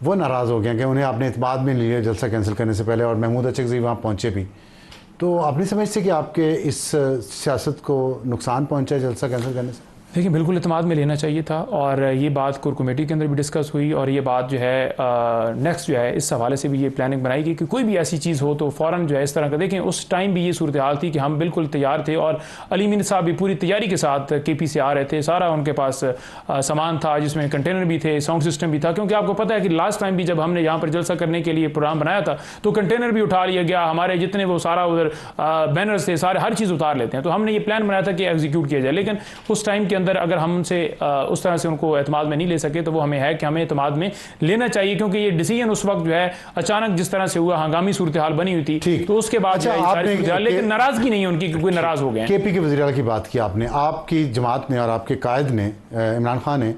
वो नाराज़ हो गए कि उन्हें अपने इत्मीनान में लिया जलसा कैंसिल करने से पहले, और महमूद अचकज़ई वहाँ पहुँचे भी। तो आप नहीं समझते कि आपके इस सियासत को नुकसान पहुँचा है जलसा कैंसिल करने से? देखिए बिल्कुल इत्मीनान में लेना चाहिए था, और ये बात कोर कमेटी के अंदर भी डिस्कस हुई, और ये बात जो है नेक्स्ट जो है इस हवाले से भी ये प्लानिंग बनाई गई कि कोई भी ऐसी चीज़ हो तो फ़ौरन जो है इस तरह का। देखें उस टाइम भी ये सूरत हाल थी कि हम बिल्कुल तैयार थे, और अली मीन साहब भी पूरी तैयारी के साथ KP से आ रहे थे। सारा उनके पास सामान था, जिसमें कंटेनर भी थे, साउंड सिस्टम भी था, क्योंकि आपको पता है कि लास्ट टाइम भी जब हमने यहाँ पर जलसा करने के लिए प्रोग्राम बनाया था तो कंटेनर भी उठा लिया गया, हमारे जितने वो सारा उधर बैनर्स थे सारे, हर चीज़ उतार लेते हैं। तो हमने ये प्लान बनाया था कि एग्जीक्यूट किया जाए, लेकिन उस टाइम के अंदर अगर हम उनसे उस तरह से उनको एतमाद में नहीं ले सके तो वो हमें है कि हमें एतमाद में लेना चाहिए, क्योंकि ये डिसीजन उस वक्त जो है अचानक जिस तरह से हुआ, हंगामी सूरत हाल बनी हुई थी, तो उसके बाद लेकिन नाराजगी नहीं है उनकी, कोई नाराज हो गए। KP के वज़ीर आला की बात की आपने, आपकी जमात ने और आपके कायद ने इमरान खान ने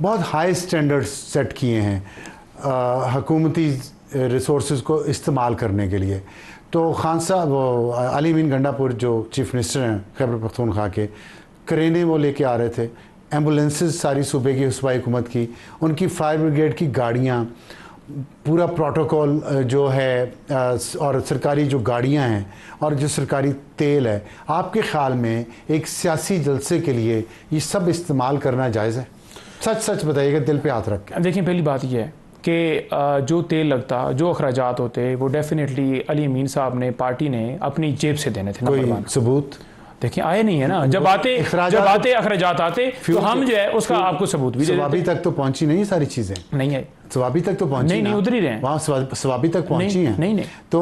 बहुत हाई स्टैंडर्ड्स सेट किए हैं हुकूमती रिसोर्स को इस्तेमाल करने के लिए। तो खान साहब अली मीन गंडापुर जो चीफ मिनिस्टर हैं खैबर पख्तूनख्वा के, करेने वो लेके आ रहे थे, एम्बुलेंसेस सारी सूबे की सूबाई हुकूमत की, उनकी फायर ब्रिगेड की गाड़ियाँ, पूरा प्रोटोकॉल जो है, और सरकारी जो गाड़ियाँ हैं और जो सरकारी तेल है, आपके ख्याल में एक सियासी जलसे के लिए ये सब इस्तेमाल करना जायज़ है? सच सच बताइएगा, दिल पे हाथ रख के। देखिए पहली बात यह है कि जो तेल लगता, जो अखराजात होते, वो डेफिनेटली अली मीन साहब ने, पार्टी ने अपनी जेब से देने थे। कोई सबूत देखिए आए नहीं है ना, जब आते अखराजात आते तो हम जो है उसका आपको सबूत भी दे देते। सवाबी तक तो पहुंची नहीं सारी चीजें, नहीं है सवाबी तक तो पहुंची नहीं, उधर ही रहे वहाँ सवाबी तक पहुंची हैं। नहीं तो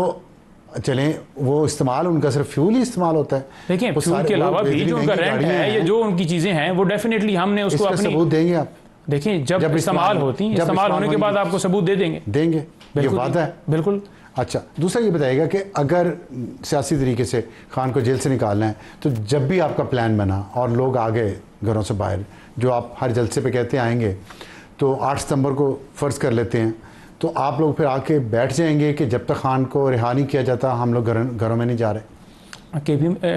चलें, वो इस्तेमाल उनका सिर्फ फ्यूल ही इस्तेमाल होता है। देखिए फ्यूल के अलावा भी जो उनका रेंट है, जो उनकी चीजें हैं, वो डेफिनेटली हमने उसको अपनी सबूत देंगे आप। देखिए जब इस्तेमाल होती है, इस्तेमाल होने के बाद आपको सबूत देंगे, ये बात है बिल्कुल। अच्छा, दूसरा ये बताइएगा कि अगर सियासी तरीके से खान को जेल से निकालना है, तो जब भी आपका प्लान बना और लोग आ गए घरों से बाहर, जो आप हर जलसे पे कहते आएंगे, तो 8 सितंबर को फ़र्ज़ कर लेते हैं, तो आप लोग फिर आके बैठ जाएंगे कि जब तक खान को रिहा नहीं किया जाता हम लोग घरों में नहीं जा रहे?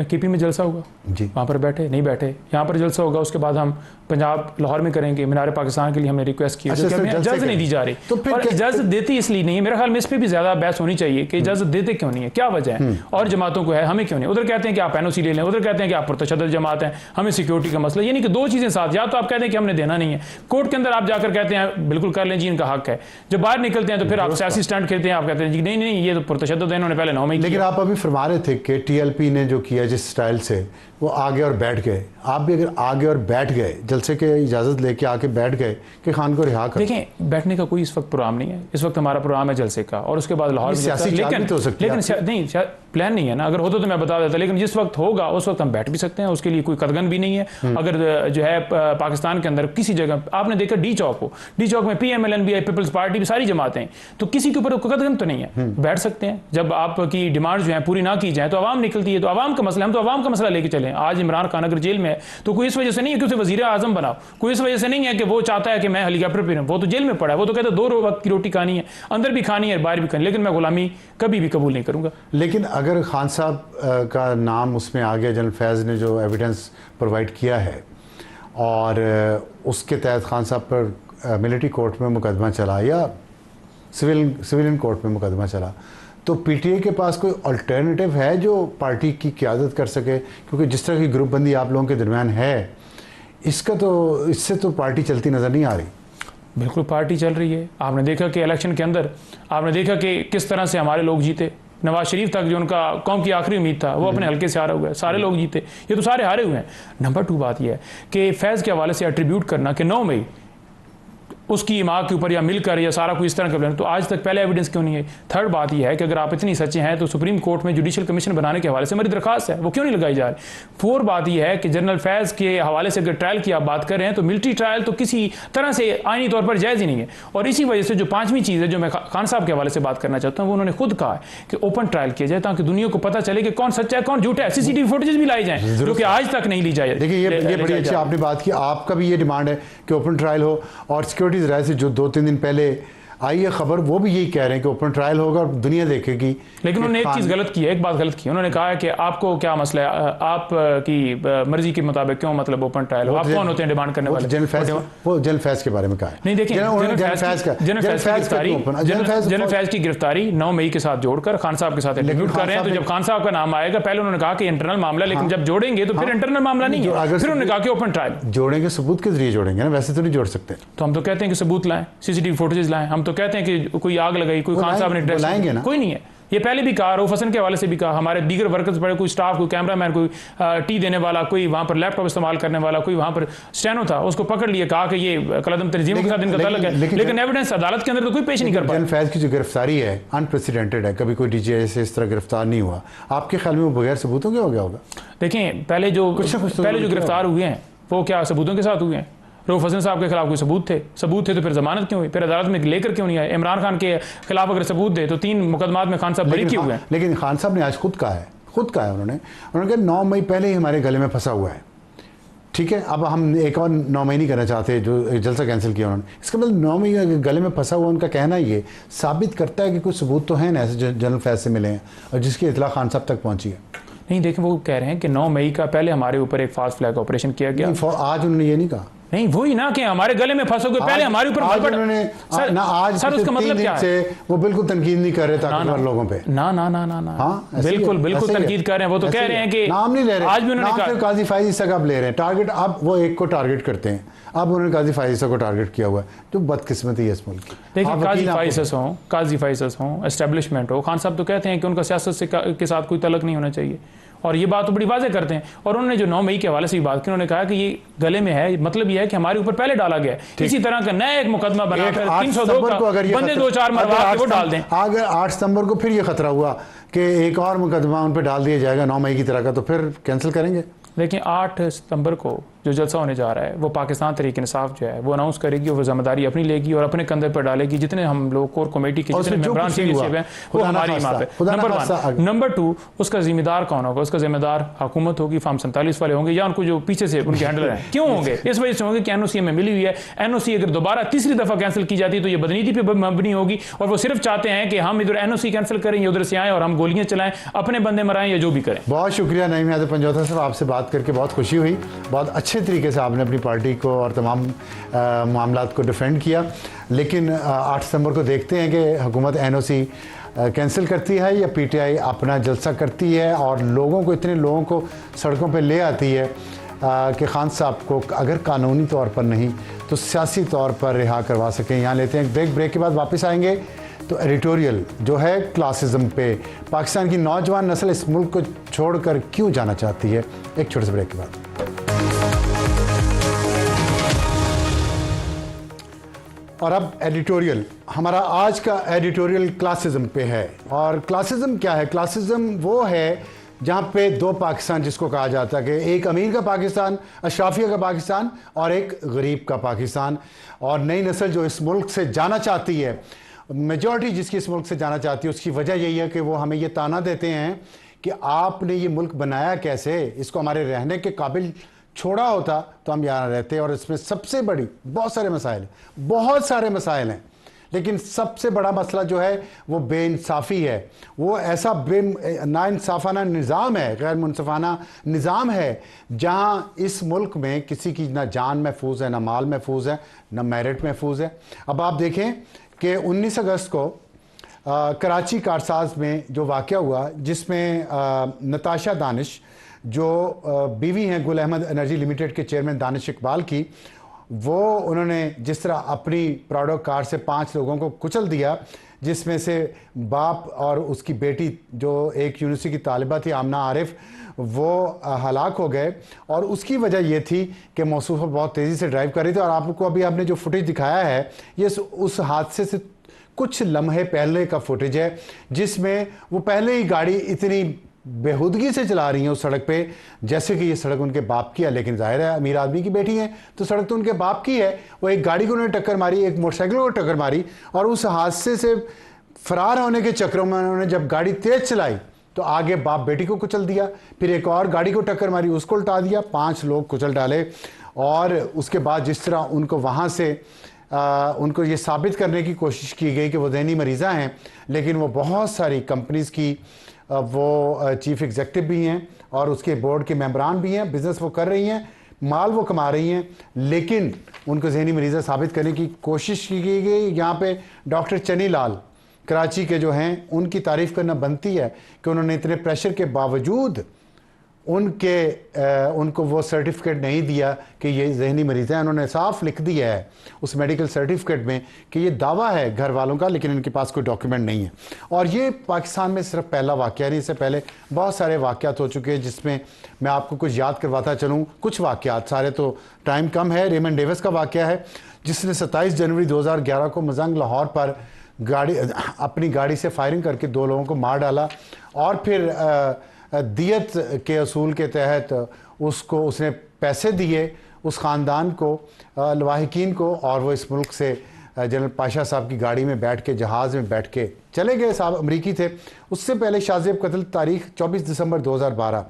KP में जलसा होगा जी, वहाँ पर बैठे नहीं बैठे, यहाँ पर जलसा होगा, उसके बाद हम पंजाब लाहौर में करेंगे। मीनार पाकिस्तान के लिए हमने रिक्वेस्ट की, इजाज़त नहीं दी जा रही, तो फिर इजाज़त देती इसलिए नहीं है, मेरे ख्याल में इस पर भी ज़्यादा बहस होनी चाहिए कि इजाज़त देते क्यों नहीं है, क्या वजह है, और जमातों को है, हमें क्यों नहीं। उधर कहते हैं कि आप NOC ले लें, उधर कहते हैं कि आप पुरतशद्दुद जमात हैं, हमें सिक्योरिटी का मसला, यानी कि दो चीज़ें साथ, या तो आप कहते हैं कि हमने देना नहीं है, कोर्ट के अंदर आप जाकर कहते हैं बिल्कुल कर लें जी, इनका हक है, जब बाहर निकलते हैं तो फिर आप सियासी स्टैंड खेलते हैं, आप कहते हैं जी नहीं नहीं ये तो पुरतशद्दुद है, इन्होंने पहले 9 में। लेकिन आप अभी फरमा रहे थे कि TLP ने जो किया जिस स्टाइल से, वो आगे और बैठ गए, आप भी अगर आगे और बैठ गए, जलसे के इजाज़त लेके आके बैठ गए कि खान को रिहा कर। देखें बैठने का कोई इस वक्त प्रोग्राम नहीं है, इस वक्त हमारा प्रोग्राम है जलसे का, और उसके बाद लाहौर में लेकिन नहीं प्लान नहीं है ना, अगर होता तो मैं बता देता, लेकिन जिस वक्त होगा उस वक्त हम बैठ भी सकते हैं, उसके लिए कोई कदगन भी नहीं है। अगर जो है पाकिस्तान के अंदर किसी जगह आपने देखा D चौक हो, D चौक में PMLNBI पीपल्स पार्टी भी सारी जमातें, तो किसी के ऊपर कदगन तो नहीं है, बैठ सकते हैं। जब आपकी डिमांड जो है पूरी ना की जाए तो आवाम निकलती है, तो आवाम का मसला, हम तो आवाम का मसला लेके चले। आज इमरान खान अगर जेल में है तो कोई इस वजह से नहीं है कि उसे वजीर आजम बनाओ, कोई इस वजह से नहीं है कि वो चाहता है कि मैं हेलीकॉप्टर पे रहूं, वो तो जेल में पड़ा है, वो तो कहता है 2 वक्त की रोटी खानी है, अंदर भी खानी है बाहर भी खानी, लेकिन मैं गुलामी कभी भी कबूल नहीं करूंगा। लेकिन अगर खान साहब का नाम उसमें आ गया, जनरल फैज़ ने जो एविडेंस प्रोवाइड किया है, और उसके तहत खान साहब पर मिलिट्री कोर्ट में मुकदमा चला या सिविलियन कोर्ट में मुकदमा चला, तो PTA के पास कोई अल्टरनेटिव है जो पार्टी की क़यादत कर सके? क्योंकि जिस तरह की ग्रुप बंदी आप लोगों के दरमियान है, इससे तो पार्टी चलती नज़र नहीं आ रही। बिल्कुल पार्टी चल रही है। आपने देखा कि इलेक्शन के अंदर आपने देखा कि किस तरह से हमारे लोग जीते, नवाज शरीफ तक जो उनका कौम की आखिरी उम्मीद था वो अपने हल्के से हारा हुआ है, सारे लोग जीते, ये तो सारे हारे हुए हैं। नंबर 2 बात यह है कि फैज़ के हवाले से एट्रीब्यूट करना कि 9 मई उसकी माँ के ऊपर या मिलकर या सारा कोई इस तरह का प्लान, तो आज तक पहले एविडेंस क्यों नहीं है? थर्ड बात यह है कि अगर आप इतनी सच्चे हैं तो सुप्रीम कोर्ट में जुडिशल कमीशन बनाने के हवाले से हमारी दरखास्त है, वो क्यों नहीं लगाई जा रही? फोर्थ बात यह है कि जनरल फैज़ के हवाले से अगर ट्रायल की आप बात कर रहे हैं तो मिलिट्री ट्रायल तो किसी तरह से आईनी तौर पर जायज़ ही नहीं है। और इसी वजह से जो 5वीं चीज़ है जो मैं खान साहब के हवाले से बात करना चाहता हूँ, वो उन्होंने खुद कहा है कि ओपन ट्रायल किया जाए ताकि दुनिया को पता चले कि कौन सच्चा है कौन झूठा है। CCTV फुटेज भी लाई जाए जो कि आज तक नहीं ली जाए। देखिए ये बड़ी अच्छी आपने बात की, आपका भी ये डिमांड है कि ओपन ट्रायल हो, और सिक्योरिटीज राय से जो 2-3 दिन पहले आई है खबर वो भी यही कह रहे हैं कि ओपन ट्रायल होगा और दुनिया देखेगी। लेकिन उन्होंने एक चीज़ गलत की है, एक बात गलत की, उन्होंने कहा है कि आपको क्या मसला है, आप की मर्जी के मुताबिक क्यों मतलब ओपन ट्रायल हो, आप कौन होते हैं डिमांड करने वाले? जनरल फैज़ के बारे में कहा है। नहीं देखिए, जनरल फैज़ की गिरफ्तारी 9 मई के साथ जोड़कर खान साहब के साथ एग्जीक्यूट कर रहे हैं। तो जब खान साहब का नाम आएगा, पहले उन्होंने कहा कि इंटरनल मामला, लेकिन जब जोड़ेंगे तो फिर इंटरनल मामला नहीं है, फिर उन्होंने कहा कि ओपन ट्रायल जोड़ेंगे, सबूत के जरिए जोड़ेंगे ना, वैसे तो नहीं जोड़ सकते। तो हम तो कहते हैं कि सबूत लाएं, CCTV फुटेज लाएं। हम तो कहते हैं कि कोई आग लगाई, कोई खान साहब ने लाएंगे ना, कोई नहीं है। ये पहले भी कहा, रऊफ हसन के हवाले से भी कहा, हमारे दीगर वर्कर्स पड़े, कोई स्टाफ, कोई कैमरामैन, कोई टी देने वाला, कोई वहां पर लैपटॉप इस्तेमाल करने वाला, कोई वहां पर स्टेनो था, उसको पकड़ लिया, कहा कि ये कलदम तंजीम के साथ इनका ताल्लुक है, लेकिन एविडेंस अदालत के अंदर तो कोई पेश नहीं कर पाया। जनरल फैज़ की जो गिरफ्तारी है अनप्रेसिडेंटेड है, कभी कोई DGI से इस तरह गिरफ्तार नहीं हुआ। आपके ख्याल में वो बगैर सबूतों के हो गया होगा? देखें, पहले जो गिरफ्तार हुए हैं वो क्या सबूतों के साथ हुए हैं? रऊफ हसन साहब के खिलाफ कोई सबूत थे तो फिर जमानत क्यों हुई, फिर अदालत में लेकर क्यों नहीं आए? इमरान खान के खिलाफ अगर सबूत दे तो 3 मुकदमात में खान साहब बरी क्यों हुए हैं? लेकिन खान साहब ने आज खुद कहा है उन्होंने कहा 9 मई पहले ही हमारे गले में फंसा हुआ है। ठीक है, अब हम एक और 9 मई नहीं करना चाहते जो जलसा कैंसिल किया उन्होंने, इसका मतलब 9 मई गले में फंसा हुआ उनका कहना ये साबित करता है कि कुछ सबूत तो हैं ना ऐसे जनरल फैज़ से मिले हैं और जिसकी इतला खान साहब तक पहुंची है। नहीं देखें, वो कह रहे हैं कि 9 मई का पहले हमारे ऊपर एक फास्ट फ्लैग ऑपरेशन किया गया। आज उन्होंने ये नहीं कहा। नहीं वही ना कि हमारे गले में फंसोगे, पहले हमारे ऊपर सर उसका मतलब क्या है? वो बिल्कुल तनकीद नहीं कर रहे ताकतवर लोगों पे। ना बिल्कुल तनकीद कर रहे हैं। वो तो कह रहे हैं कि नाम नहीं ले रहे, आज भी उन्होंने कहा काजी फायज़ ईसा का अब ले रहे हैं टारगेट, अब वो एक को टारगेट करते हैं, अब उन्होंने काजी फायज़ ईसा को टारगेट किया हुआ है, जो बदकिस्मती है इस मुल्क की। देखिए, काजी फायज़ हो, एस्टेब्लिशमेंट हो, खान साहब तो कहते हैं कि उनका सियासत के साथ कोई तलक नहीं होना चाहिए, और ये बात तो बड़ी वाज़ेह करते हैं। और उन्होंने जो 9 मई के हवाले से बात की, उन्होंने कहा कि ये गले में है, मतलब ये है कि हमारे ऊपर पहले डाला गया है। इसी तरह का नया एक मुकदमा बनाकर 302 का बंदे 2-4 मरवा के वो डाल दें। अगर 8 सितंबर को फिर ये खतरा हुआ कि एक और मुकदमा उन पर डाल दिया जाएगा 9 मई की तरह का, तो फिर कैंसिल करेंगे? देखिए, 8 सितंबर को जो जलसा होने जा रहा है वो पाकिस्तान तहरीक इंसाफ जो है वो अनाउंस करेगी, वो जिम्मेदारी अपनी लेगी और अपने कंधे पर डालेगी। जितने हम लोग कोर कमेटी के जितने मेंबरान हैं वो हमारी माँ पे। नंबर 1। नंबर 2, उसका जिम्मेदार कौन होगा? उसका जिम्मेदार हुकूमत होगी, फॉर्म 47 वाले होंगे, या उनको जो पीछे से उनके हैंडलर हैं। क्यों होंगे? इस वजह से होंगे कि NOC में मिली हुई है। NOC अगर दोबारा तीसरी दफा कैंसिल की जाती है तो ये बदनीति पे मबनी होगी, और वो सिर्फ चाहते हैं कि हम इधर NOC कैंसिल करें, या उधर से आए और हम गोलियां चलाएं, अपने बंदे मराएं या जो भी करें। बहुत शुक्रिया नईम हैदर पंजौथा साहब, आपसे बात करके बहुत खुशी हुई। बहुत अच्छे तरीके से आपने पार्टी को और तमाम मामलात को डिफेंड किया। लेकिन 8 सितंबर को देखते हैं कि हुकूमत NOC कैंसिल करती है या PTI अपना जलसा करती है और लोगों को, इतने लोगों को सड़कों पे ले आती है कि खान साहब को अगर कानूनी तौर पर नहीं तो सियासी तौर पर रिहा करवा सकें। यहाँ लेते हैं ब्रेक के बाद वापस आएंगे तो एडिटोरियल जो है क्लासिज्म पे, पाकिस्तान की नौजवान नस्ल इस मुल्क को छोड़कर क्यों जाना चाहती है, एक छोटे से ब्रेक के बाद। और अब एडिटोरियल, हमारा आज का एडिटोरियल क्लासिज्म पे है। और क्लासिज्म क्या है? क्लासिज्म वो है जहाँ पे 2 पाकिस्तान जिसको कहा जाता है कि एक अमीर का पाकिस्तान, अशराफिया का पाकिस्तान, और एक गरीब का पाकिस्तान। और नई नस्ल जो इस मुल्क से जाना चाहती है, मेजॉरिटी जिसकी इस मुल्क से जाना चाहती है, उसकी वजह यही है कि वो हमें ये ताना देते हैं कि आपने ये मुल्क बनाया कैसे, इसको हमारे रहने के काबिल छोड़ा होता तो हम यहाँ रहते। और इसमें सबसे बड़ी बहुत सारे मसाइल हैं, लेकिन सबसे बड़ा मसला जो है वो बेइंसाफ़ी है। वो ऐसा नाइंसाफ़ाना निज़ाम है, गैर मुनसिफाना निज़ाम है, जहाँ इस मुल्क में किसी की ना जान महफूज है, ना माल महफूज है, ना मेरिट महफूज है। अब आप देखें कि 19 अगस्त को कराची कारसाज में जो वाक़या हुआ, जिसमें नताशा दानिश जो बीवी हैं गुल अहमद एनर्जी लिमिटेड के चेयरमैन दानिश इकबाल की, वो उन्होंने जिस तरह अपनी प्राडो कार से 5 लोगों को कुचल दिया, जिसमें से बाप और उसकी बेटी जो एक यूनिवर्सिटी की तालिबा थी आमना आरिफ, वो हलाक हो गए। और उसकी वजह ये थी कि मौसूफा बहुत तेज़ी से ड्राइव कर रही थी। और आपको अभी आपने जो फुटेज दिखाया है ये उस हादसे से कुछ लम्हे पहले का फुटेज है, जिसमें वो पहले ही गाड़ी इतनी बेहूदगी से चला रही हैं उस सड़क पे जैसे कि ये सड़क उनके बाप की है। लेकिन जाहिर है अमीर आदमी की बेटी है तो सड़क तो उनके बाप की है। वो एक गाड़ी को उन्होंने टक्कर मारी, एक मोटरसाइकिल को टक्कर मारी, और उस हादसे से फरार होने के चक्रों में उन्होंने जब गाड़ी तेज चलाई तो आगे बाप बेटी को कुचल दिया, फिर एक और गाड़ी को टक्कर मारी, उसको उल्टा दिया, 5 लोग कुचल डाले। और उसके बाद जिस तरह उनको वहाँ से उनको ये साबित करने की कोशिश की गई कि वो ज़हनी मरीज़ा हैं, लेकिन वो बहुत सारी कंपनीज़ की वो चीफ़ एग्जेक्टिव भी हैं और उसके बोर्ड के मेंबरान भी हैं, बिज़नेस वो कर रही हैं, माल वो कमा रही हैं, लेकिन उनको ज़हनी मरीज़ा साबित करने की कोशिश की गई। यहाँ पे डॉक्टर चनी लाल कराची के जो हैं उनकी तारीफ़ करना बनती है कि उन्होंने इतने प्रेशर के बावजूद उनको वो सर्टिफिकेट नहीं दिया कि ये ज़हनी मरीज़ हैं। उन्होंने साफ लिख दिया है उस मेडिकल सर्टिफिकेट में कि ये दावा है घर वालों का, लेकिन इनके पास कोई डॉक्यूमेंट नहीं है। और ये पाकिस्तान में सिर्फ पहला वाक़या नहीं, इससे पहले बहुत सारे वाक़यात हो चुके हैं, जिसमें मैं आपको कुछ याद करवाता चलूँ। कुछ वाक़यात, सारे तो टाइम कम है। रेमन डेविस का वाक़या है जिसने 27 जनवरी 2011 को मजंग लाहौर पर अपनी गाड़ी से फायरिंग करके 2 लोगों को मार डाला, और फिर दियत के असूल के तहत उसने पैसे दिए उस ख़ानदान को, लवाहिकीन को, और वो इस मुल्क से जनरल पाशा साहब की गाड़ी में बैठ के, जहाज़ में बैठ के चले गए। साहब अमरीकी थे। उससे पहले शाहजेब कत्ल तारीख 24 दिसंबर 2012,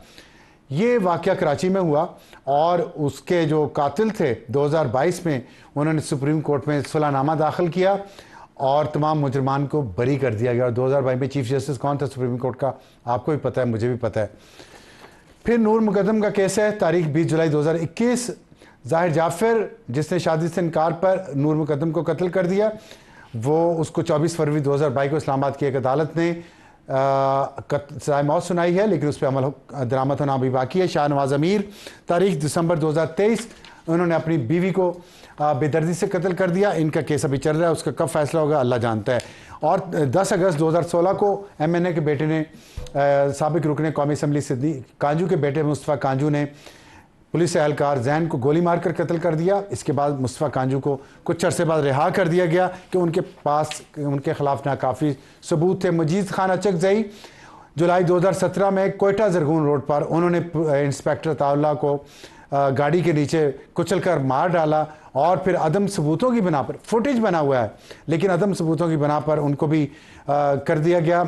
ये वाक़या कराची में हुआ, और उसके जो कातिल थे 2022 में उन्होंने सुप्रीम कोर्ट में सुलहनामा दाखिल किया और तमाम मुजरमान को बरी कर दिया गया। और 2022 में चीफ जस्टिस कौन था सुप्रीम कोर्ट का, आपको भी पता है, मुझे भी पता है। फिर नूर मुकद्दम का केस है, तारीख 20 जुलाई 2021। ज़ाहिर जाफ़र जिसने शादी से इनकार पर नूर मुकद्दम को कत्ल कर दिया, वो उसको 24 फरवरी 2022 को इस्लामाबाद की एक अदालत ने सज़ाए मौत सुनाई है, लेकिन उस पर अमल दरामद होना अभी बाकी है। शाहनवाज अमीर तारीख दिसंबर 2023, उन्होंने अपनी बीवी को बेदर्दी से कत्ल कर दिया। इनका केस अभी चल रहा है, उसका कब फैसला होगा अल्लाह जानता है। और 10 अगस्त 2016 को MNA के बेटे ने साबिक रुकने कौमी असम्बली सिद्दीक कांजू के बेटे मुस्तफ़ा कांजू ने पुलिस एहलकार जैन को गोली मारकर कत्ल कर दिया। इसके बाद मुस्तफ़ा कांजू को कुछ अरसे बाद रिहा कर दिया गया कि उनके पास उनके खिलाफ नाकाफ़ी सबूत थे। मजीद खान अचकज़ई जुलाई 2017 में कोयटा जरगून रोड पर उन्होंने इंस्पेक्टर ताउल्ला को गाड़ी के नीचे कुचल कर मार डाला, और फिर अदम सबूतों की बिना पर, फुटेज बना हुआ है लेकिन अदम सबूतों की बिना पर उनको भी कर दिया गया,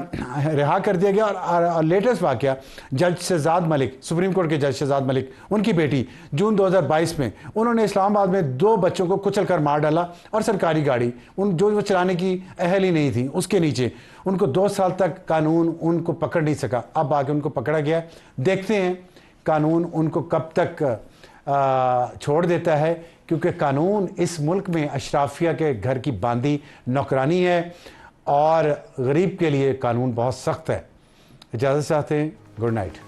रिहा कर दिया गया। और लेटेस्ट वाक़या जज शहजाद मलिक, सुप्रीम कोर्ट के जज शहजाद मलिक, उनकी बेटी जून 2022 में उन्होंने इस्लामाबाद में 2 बच्चों को कुचल कर मार डाला, और सरकारी गाड़ी जो वो चलाने की अहल ही नहीं थी उसके नीचे उनको 2 साल तक कानून उनको पकड़ नहीं सका। अब आके उनको पकड़ा गया। देखते हैं कानून उनको कब तक छोड़ देता है, क्योंकि कानून इस मुल्क में अशराफिया के घर की बांधी नौकरानी है, और गरीब के लिए कानून बहुत सख्त है। इजाज़त चाहते हैं, गुड नाइट।